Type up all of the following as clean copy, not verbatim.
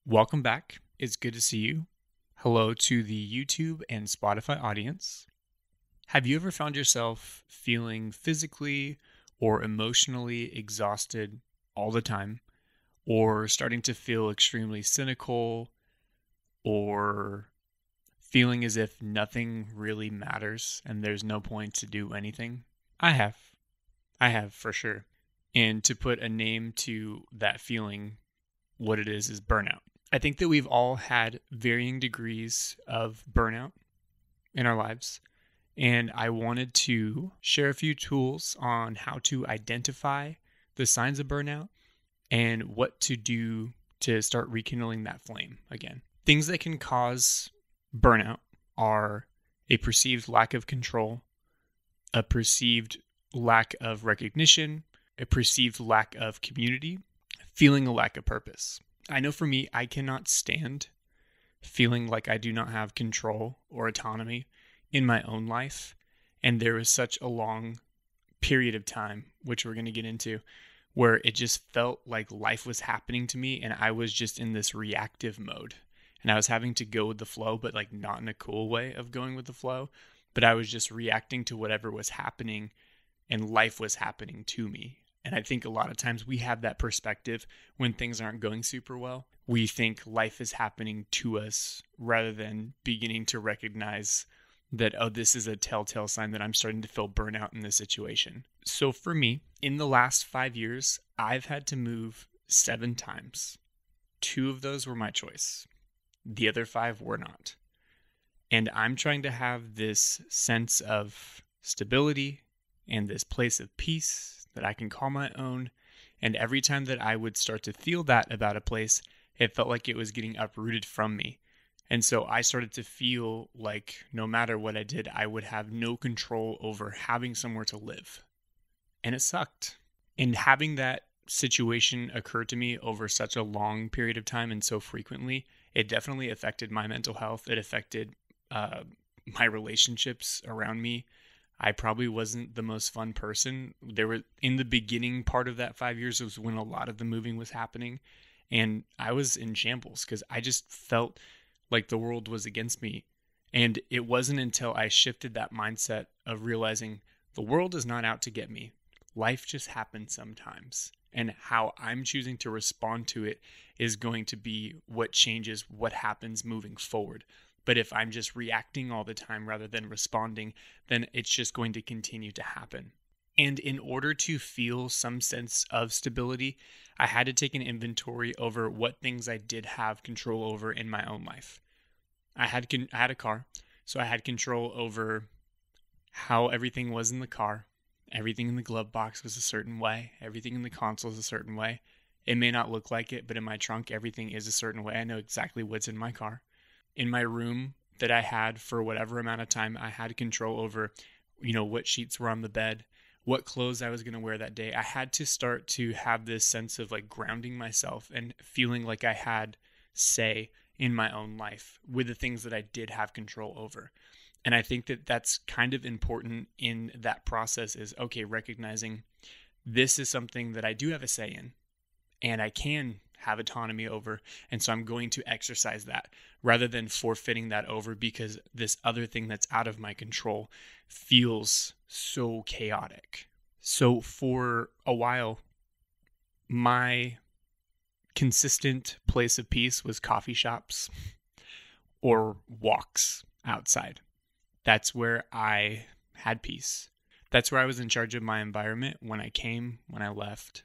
Welcome back. It's good to see you. Hello to the YouTube and Spotify audience. Have you ever found yourself feeling physically or emotionally exhausted all the time, or starting to feel extremely cynical, or feeling as if nothing really matters and there's no point to do anything? I have. I have for sure. And to put a name to that feeling, what it is burnout. I think that we've all had varying degrees of burnout in our lives. And I wanted to share a few tools on how to identify the signs of burnout and what to do to start rekindling that flame again. Things that can cause burnout are a perceived lack of control, a perceived lack of recognition, a perceived lack of community, feeling a lack of purpose. I know for me, I cannot stand feeling like I do not have control or autonomy in my own life. And there was such a long period of time, which we're going to get into, where it just felt like life was happening to me and I was just in this reactive mode. And I was having to go with the flow, but like not in a cool way of going with the flow. But I was just reacting to whatever was happening and life was happening to me. And I think a lot of times we have that perspective when things aren't going super well. We think life is happening to us rather than beginning to recognize that, oh, this is a telltale sign that I'm starting to feel burnout in this situation. So for me, in the last 5 years, I've had to move 7 times. 2 of those were my choice. The other 5 were not. And I'm trying to have this sense of stability and this place of peace that I can call my own. And every time that I would start to feel that about a place, it felt like it was getting uprooted from me. And so I started to feel like no matter what I did, I would have no control over having somewhere to live. And it sucked. And having that situation occur to me over such a long period of time and so frequently, it definitely affected my mental health. It affected my relationships around me. I probably wasn't the most fun person. There were, in the beginning part of that 5 years was when a lot of the moving was happening. And I was in shambles because I just felt like the world was against me. And it wasn't until I shifted that mindset of realizing the world is not out to get me. Life just happens sometimes. And how I'm choosing to respond to it is going to be what changes what happens moving forward. But if I'm just reacting all the time rather than responding, then it's just going to continue to happen. And in order to feel some sense of stability, I had to take an inventory over what things I did have control over in my own life. I had a car, so I had control over how everything was in the car. Everything in the glove box was a certain way. Everything in the console is a certain way. It may not look like it, but in my trunk, everything is a certain way. I know exactly what's in my car. In my room that I had for whatever amount of time, I had control over, what sheets were on the bed, what clothes I was going to wear that day. I had to start to have this sense of like grounding myself and feeling like I had say in my own life with the things that I did have control over. And I think that that's kind of important in that process is, okay, recognizing this is something that I do have a say in and I can have autonomy over. And so I'm going to exercise that rather than forfeiting that over because this other thing that's out of my control feels so chaotic. So for a while, my consistent place of peace was coffee shops or walks outside. That's where I had peace. That's where I was in charge of my environment when I came, when I left.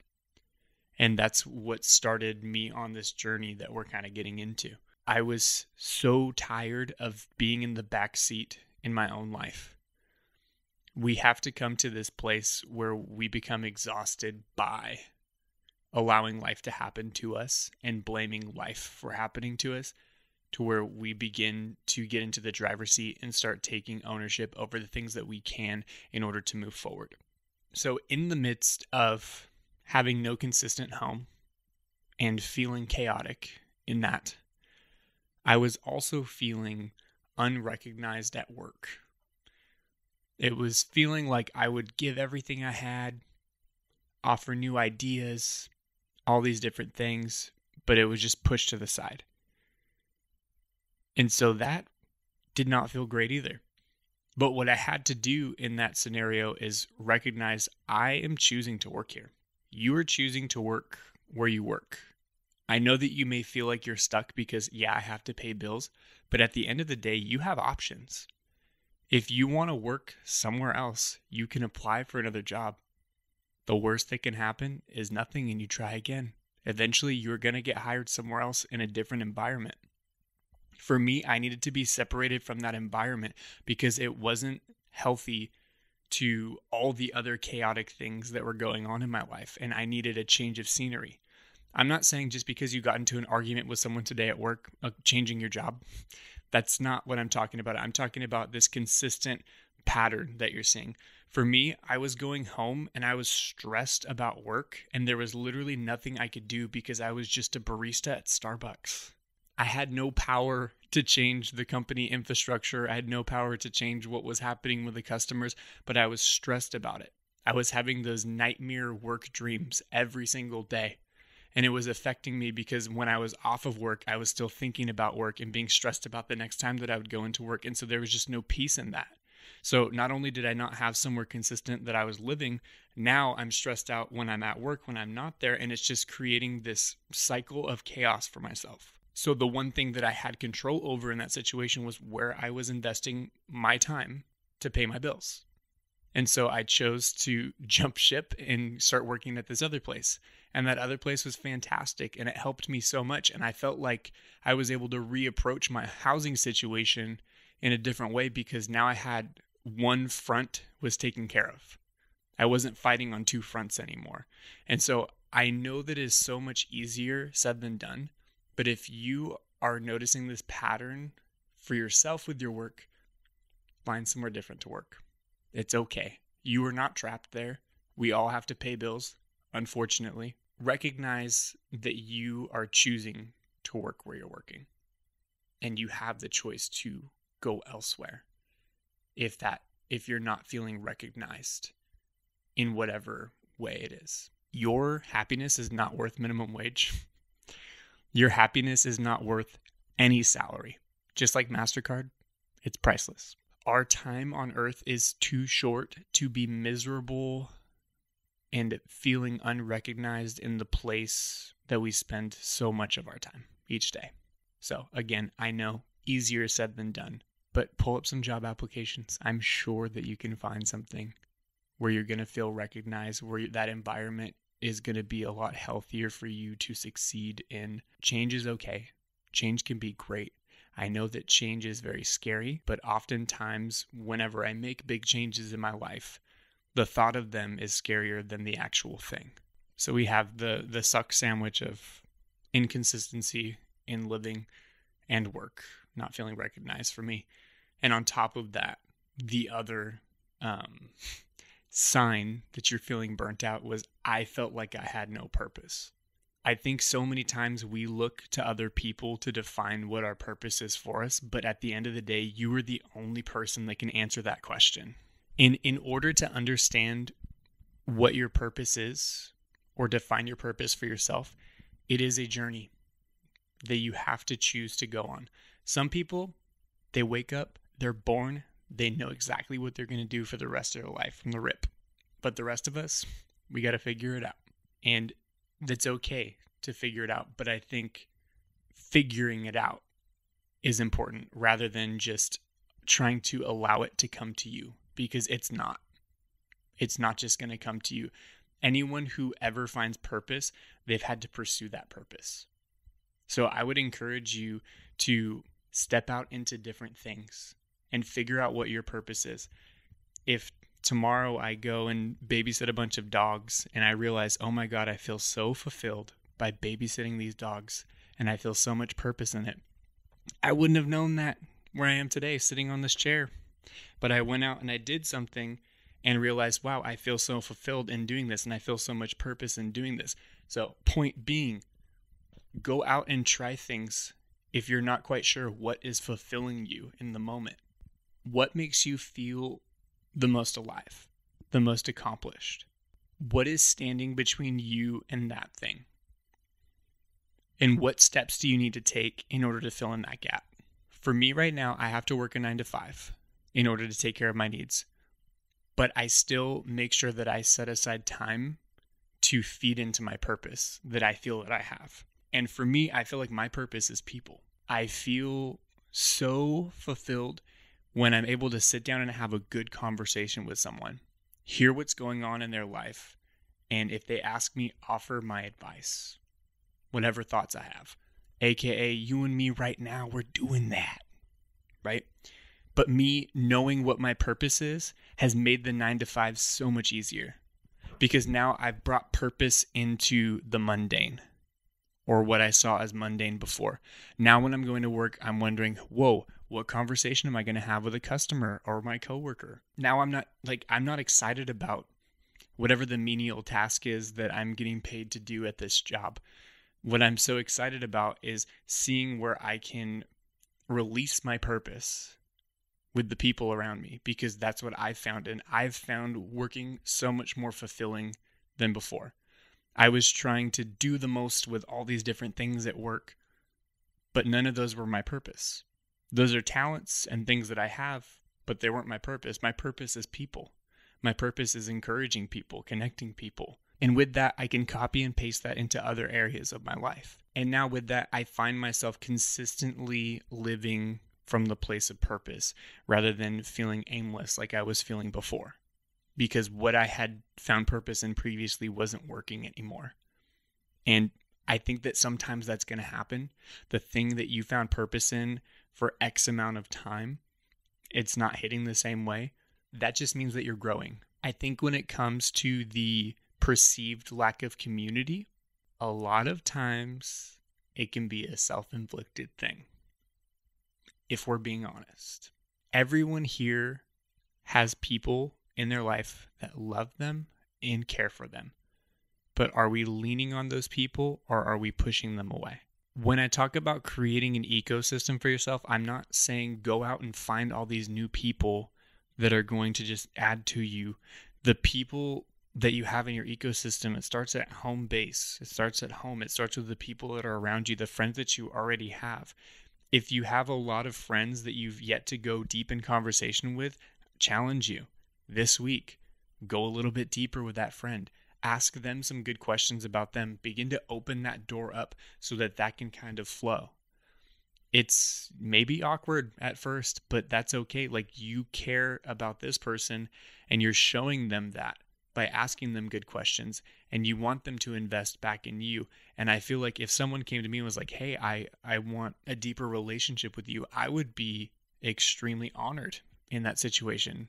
And that's what started me on this journey that we're kind of getting into. I was so tired of being in the back seat in my own life. We have to come to this place where we become exhausted by allowing life to happen to us and blaming life for happening to us, to where we begin to get into the driver's seat and start taking ownership over the things that we can in order to move forward. So in the midst of having no consistent home and feeling chaotic in that, I was also feeling unrecognized at work. It was feeling like I would give everything I had, offer new ideas, all these different things, but it was just pushed to the side. And so that did not feel great either. But what I had to do in that scenario is recognize I am choosing to work here. You are choosing to work where you work. I know that you may feel like you're stuck because, yeah, I have to pay bills. But at the end of the day, you have options. If you want to work somewhere else, you can apply for another job. The worst that can happen is nothing and you try again. Eventually, you're going to get hired somewhere else in a different environment. For me, I needed to be separated from that environment because it wasn't healthy to all the other chaotic things that were going on in my life, and I needed a change of scenery. I'm not saying just because you got into an argument with someone today at work, changing your job. That's not what I'm talking about. I'm talking about this consistent pattern that you're seeing. For me, I was going home and I was stressed about work, and there was literally nothing I could do because I was just a barista at Starbucks. I had no power to change the company infrastructure. I had no power to change what was happening with the customers, but I was stressed about it. I was having those nightmare work dreams every single day. And it was affecting me because when I was off of work, I was still thinking about work and being stressed about the next time that I would go into work. And so there was just no peace in that. So not only did I not have somewhere consistent that I was living, now I'm stressed out when I'm at work, when I'm not there. And it's just creating this cycle of chaos for myself. So the one thing that I had control over in that situation was where I was investing my time to pay my bills. And so I chose to jump ship and start working at this other place. And that other place was fantastic and it helped me so much. And I felt like I was able to reapproach my housing situation in a different way because now I had one front was taken care of. I wasn't fighting on two fronts anymore. And so I know that it is so much easier said than done. But if you are noticing this pattern for yourself with your work, find somewhere different to work. It's okay. You are not trapped there. We all have to pay bills, unfortunately. Recognize that you are choosing to work where you're working. And you have the choice to go elsewhere if you're not feeling recognized in whatever way it is. Your happiness is not worth minimum wage. Your happiness is not worth any salary. Just like MasterCard, it's priceless. Our time on earth is too short to be miserable and feeling unrecognized in the place that we spend so much of our time each day. So again, I know easier said than done, but pull up some job applications. I'm sure that you can find something where you're going to feel recognized, where that environment is going to be a lot healthier for you to succeed in. Change is okay. Change can be great. I know that change is very scary, but oftentimes whenever I make big changes in my life, the thought of them is scarier than the actual thing. So we have the suck sandwich of inconsistency in living and work, not feeling recognized for me. And on top of that, the other sign that you're feeling burnt out was I felt like I had no purpose. I think so many times we look to other people to define what our purpose is for us, but at the end of the day, you are the only person that can answer that question. In order to understand what your purpose is or define your purpose for yourself, it is a journey that you have to choose to go on. Some people, they wake up, they're born, they know exactly what they're going to do for the rest of their life from the rip. But the rest of us, we got to figure it out. And that's okay to figure it out. But I think figuring it out is important rather than just trying to allow it to come to you, because it's not. It's not just going to come to you. Anyone who ever finds purpose, they've had to pursue that purpose. So I would encourage you to step out into different things and figure out what your purpose is. If tomorrow I go and babysit a bunch of dogs and I realize, oh my God, I feel so fulfilled by babysitting these dogs and I feel so much purpose in it. I wouldn't have known that where I am today sitting on this chair. But I went out and I did something and realized, wow, I feel so fulfilled in doing this and I feel so much purpose in doing this. So point being, go out and try things if you're not quite sure what is fulfilling you in the moment. What makes you feel the most alive, the most accomplished? What is standing between you and that thing? And what steps do you need to take in order to fill in that gap? For me right now, I have to work a 9 to 5 in order to take care of my needs. But I still make sure that I set aside time to feed into my purpose that I feel that I have. And for me, I feel like my purpose is people. I feel so fulfilled when I'm able to sit down and have a good conversation with someone, hear what's going on in their life, and if they ask me, offer my advice, whatever thoughts I have. AKA, you and me right now, we're doing that, right? But me knowing what my purpose is has made the 9 to 5 so much easier, because now I've brought purpose into the mundane, or what I saw as mundane before. Now when I'm going to work, I'm wondering, whoa, what conversation am I going to have with a customer or my coworker? Now I'm not excited about whatever the menial task is that I'm getting paid to do at this job. What I'm so excited about is seeing where I can release my purpose with the people around me, because that's what I've found. And I've found working so much more fulfilling than before. I was trying to do the most with all these different things at work, but none of those were my purpose. Those are talents and things that I have, but they weren't my purpose. My purpose is people. My purpose is encouraging people, connecting people. And with that, I can copy and paste that into other areas of my life. And now with that, I find myself consistently living from the place of purpose rather than feeling aimless like I was feeling before, because what I had found purpose in previously wasn't working anymore. And I think that sometimes that's going to happen. The thing that you found purpose in for X amount of time, it's not hitting the same way. That just means that you're growing. I think when it comes to the perceived lack of community, a lot of times it can be a self-inflicted thing. If we're being honest, everyone here has people in their life that love them and care for them. But are we leaning on those people, or are we pushing them away? When I talk about creating an ecosystem for yourself, I'm not saying go out and find all these new people that are going to just add to you. The people that you have in your ecosystem, it starts at home base. It starts at home. It starts with the people that are around you, the friends that you already have. If you have a lot of friends that you've yet to go deep in conversation with, challenge you this week. Go a little bit deeper with that friend. Ask them some good questions about them. Begin to open that door up so that that can kind of flow. It's maybe awkward at first, but that's okay. Like, you care about this person and you're showing them that by asking them good questions, and you want them to invest back in you. And I feel like if someone came to me and was like, hey, I want a deeper relationship with you, I would be extremely honored in that situation.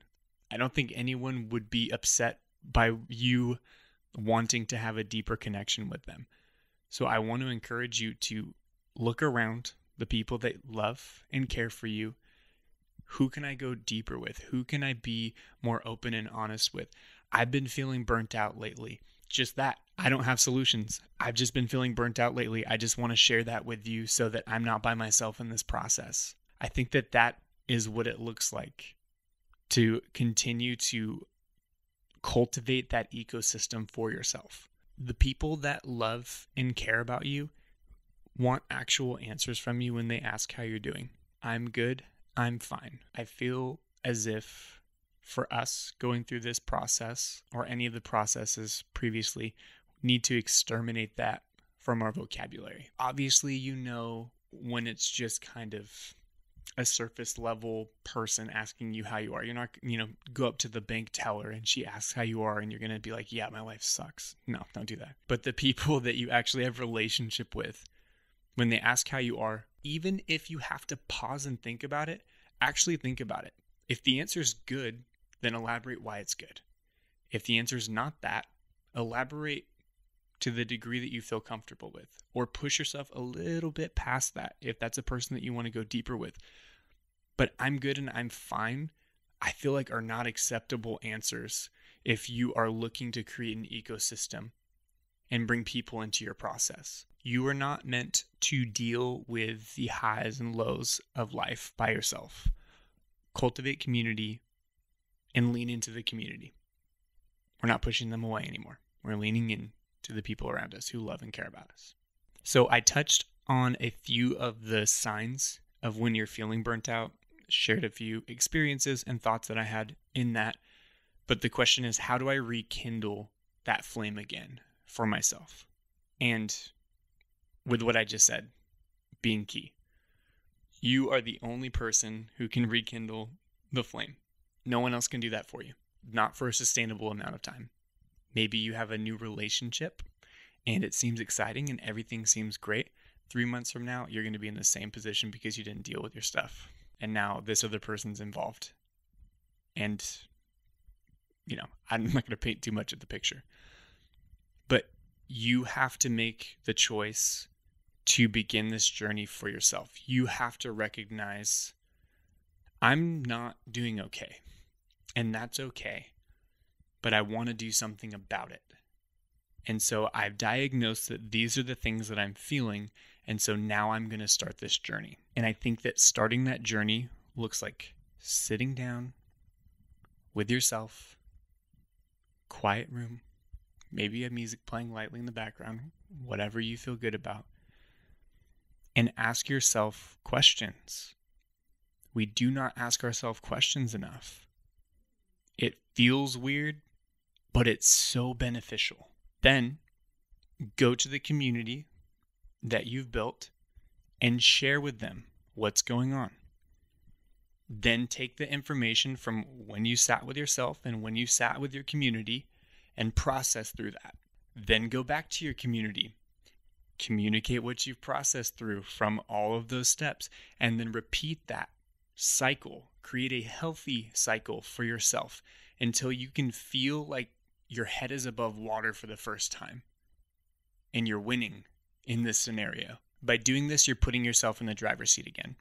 I don't think anyone would be upset by you wanting to have a deeper connection with them. So I want to encourage you to look around the people that love and care for you. Who can I go deeper with? Who can I be more open and honest with? I've been feeling burnt out lately. Just that. I don't have solutions. I've just been feeling burnt out lately. I just want to share that with you so that I'm not by myself in this process. I think that that is what it looks like to continue to cultivate that ecosystem for yourself. The people that love and care about you want actual answers from you when they ask how you're doing. I'm good. I'm fine. I feel as if for us going through this process, or any of the processes previously, need to exterminate that from our vocabulary. Obviously, you know, when it's just kind of a surface level person asking you how you are, you're not, go up to the bank teller and she asks how you are and you're going to be like, yeah, my life sucks. No, don't do that. But the people that you actually have a relationship with, when they ask how you are, even if you have to pause and think about it, actually think about it. If the answer is good, then elaborate why it's good. If the answer is not that, elaborate to the degree that you feel comfortable with, or push yourself a little bit past that if that's a person that you want to go deeper with. But I'm good and I'm fine, I feel like are not acceptable answers if you are looking to create an ecosystem and bring people into your process. You are not meant to deal with the highs and lows of life by yourself. Cultivate community and lean into the community. We're not pushing them away anymore. We're leaning in to the people around us who love and care about us. So I touched on a few of the signs of when you're feeling burnt out, shared a few experiences and thoughts that I had in that. But the question is, how do I rekindle that flame again for myself? And with what I just said being key, you are the only person who can rekindle the flame. No one else can do that for you, not for a sustainable amount of time. Maybe you have a new relationship and it seems exciting and everything seems great. 3 months from now, you're going to be in the same position because you didn't deal with your stuff. And now this other person's involved. And, I'm not going to paint too much of the picture. But you have to make the choice to begin this journey for yourself. You have to recognize, I'm not doing okay. And that's okay. But I want to do something about it. And so I've diagnosed that these are the things that I'm feeling. And so now I'm going to start this journey. And I think that starting that journey looks like sitting down with yourself, quiet room, maybe a music playing lightly in the background, whatever you feel good about, and ask yourself questions. We do not ask ourselves questions enough. It feels weird, but it's so beneficial. Then go to the community that you've built and share with them what's going on. Then take the information from when you sat with yourself and when you sat with your community and process through that. Then go back to your community. Communicate what you've processed through from all of those steps, and then repeat that cycle. Create a healthy cycle for yourself until you can feel like your head is above water for the first time and you're winning in this scenario. By doing this, you're putting yourself in the driver's seat again.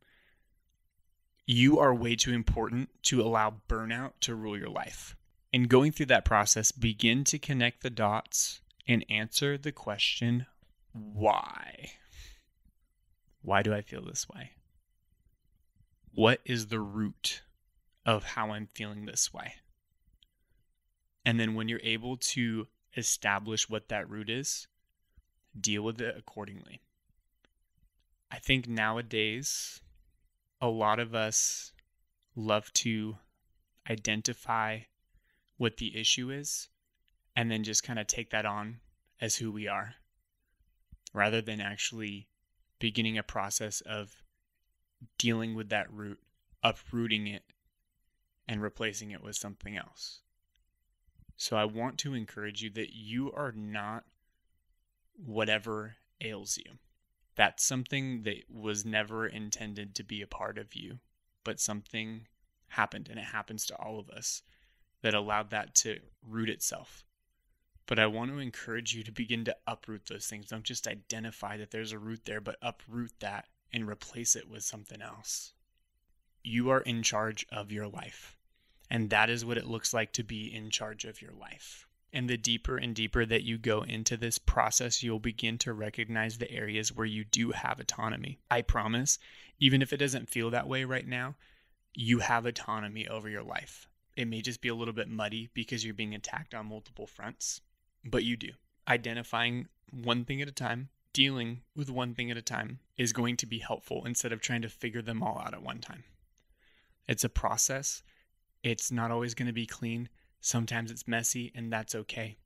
You are way too important to allow burnout to rule your life. And going through that process, begin to connect the dots and answer the question, why? Why do I feel this way? What is the root of how I'm feeling this way? And then when you're able to establish what that root is, deal with it accordingly. I think nowadays, a lot of us love to identify what the issue is and then just kind of take that on as who we are, rather than actually beginning a process of dealing with that root, uprooting it, and replacing it with something else. So I want to encourage you that you are not whatever ails you. That's something that was never intended to be a part of you, but something happened, and it happens to all of us, that allowed that to root itself. But I want to encourage you to begin to uproot those things. Don't just identify that there's a root there, but uproot that and replace it with something else. You are in charge of your life. And that is what it looks like to be in charge of your life. And the deeper and deeper that you go into this process, you'll begin to recognize the areas where you do have autonomy. I promise, even if it doesn't feel that way right now, you have autonomy over your life. It may just be a little bit muddy because you're being attacked on multiple fronts, but you do. Identifying one thing at a time, dealing with one thing at a time is going to be helpful instead of trying to figure them all out at one time. It's a process. It's not always going to be clean. Sometimes it's messy, and that's okay.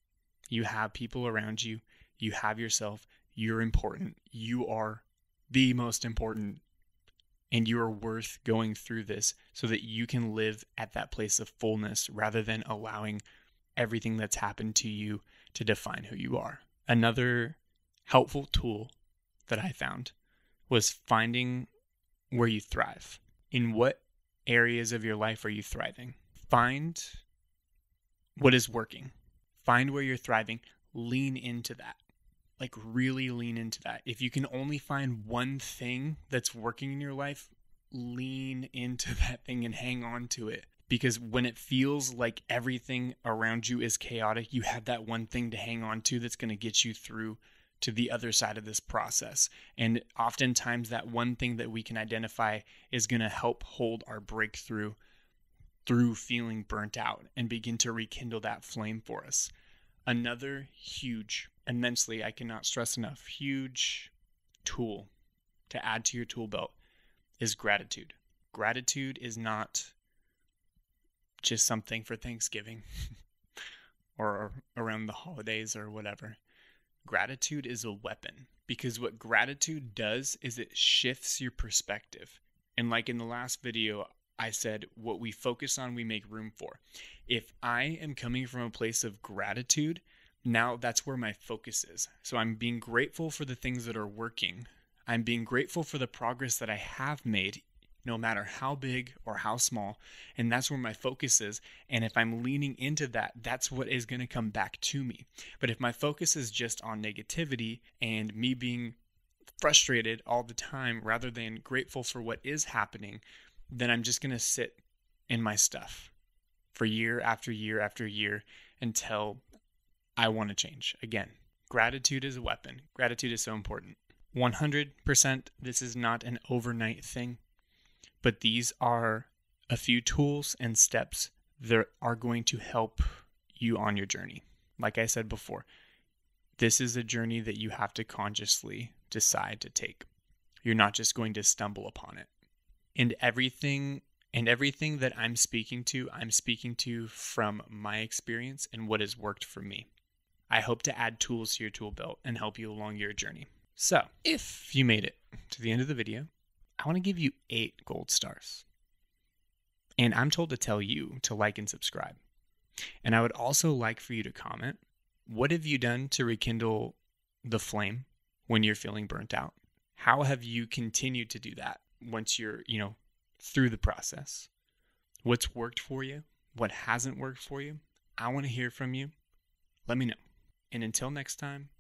You have people around you. You have yourself. You're important. You are the most important. And you are worth going through this so that you can live at that place of fullness rather than allowing everything that's happened to you to define who you are. Another helpful tool that I found was finding where you thrive. In what areas of your life are you thriving? Find what is working. Find where you're thriving. Lean into that. Like really lean into that. If you can only find one thing that's working in your life, lean into that thing and hang on to it. Because when it feels like everything around you is chaotic, you have that one thing to hang on to that's going to get you through to the other side of this process. And oftentimes that one thing that we can identify is going to help hold our breakthrough through feeling burnt out and begin to rekindle that flame for us. Another huge, immensely, I cannot stress enough, huge tool to add to your tool belt is gratitude. Gratitude is not just something for Thanksgiving or around the holidays or whatever. Gratitude is a weapon, because what gratitude does is it shifts your perspective. And like in the last video, I said, what we focus on, we make room for. If I am coming from a place of gratitude, now that's where my focus is. So I'm being grateful for the things that are working. I'm being grateful for the progress that I have made, no matter how big or how small. And that's where my focus is. And if I'm leaning into that, that's what is going to come back to me. But if my focus is just on negativity and me being frustrated all the time rather than grateful for what is happening, then I'm just going to sit in my stuff for year after year after year until I want to change. Again, gratitude is a weapon. Gratitude is so important. 100%, this is not an overnight thing, but these are a few tools and steps that are going to help you on your journey. Like I said before, this is a journey that you have to consciously decide to take. You're not just going to stumble upon it. And everything that I'm speaking to from my experience and what has worked for me. I hope to add tools to your tool belt and help you along your journey. So, if you made it to the end of the video, I want to give you 8 gold stars. And I'm told to tell you to like and subscribe. And I would also like for you to comment, what have you done to rekindle the flame when you're feeling burnt out? How have you continued to do that once you're, through the process? What's worked for you? What hasn't worked for you? I want to hear from you. Let me know. And until next time,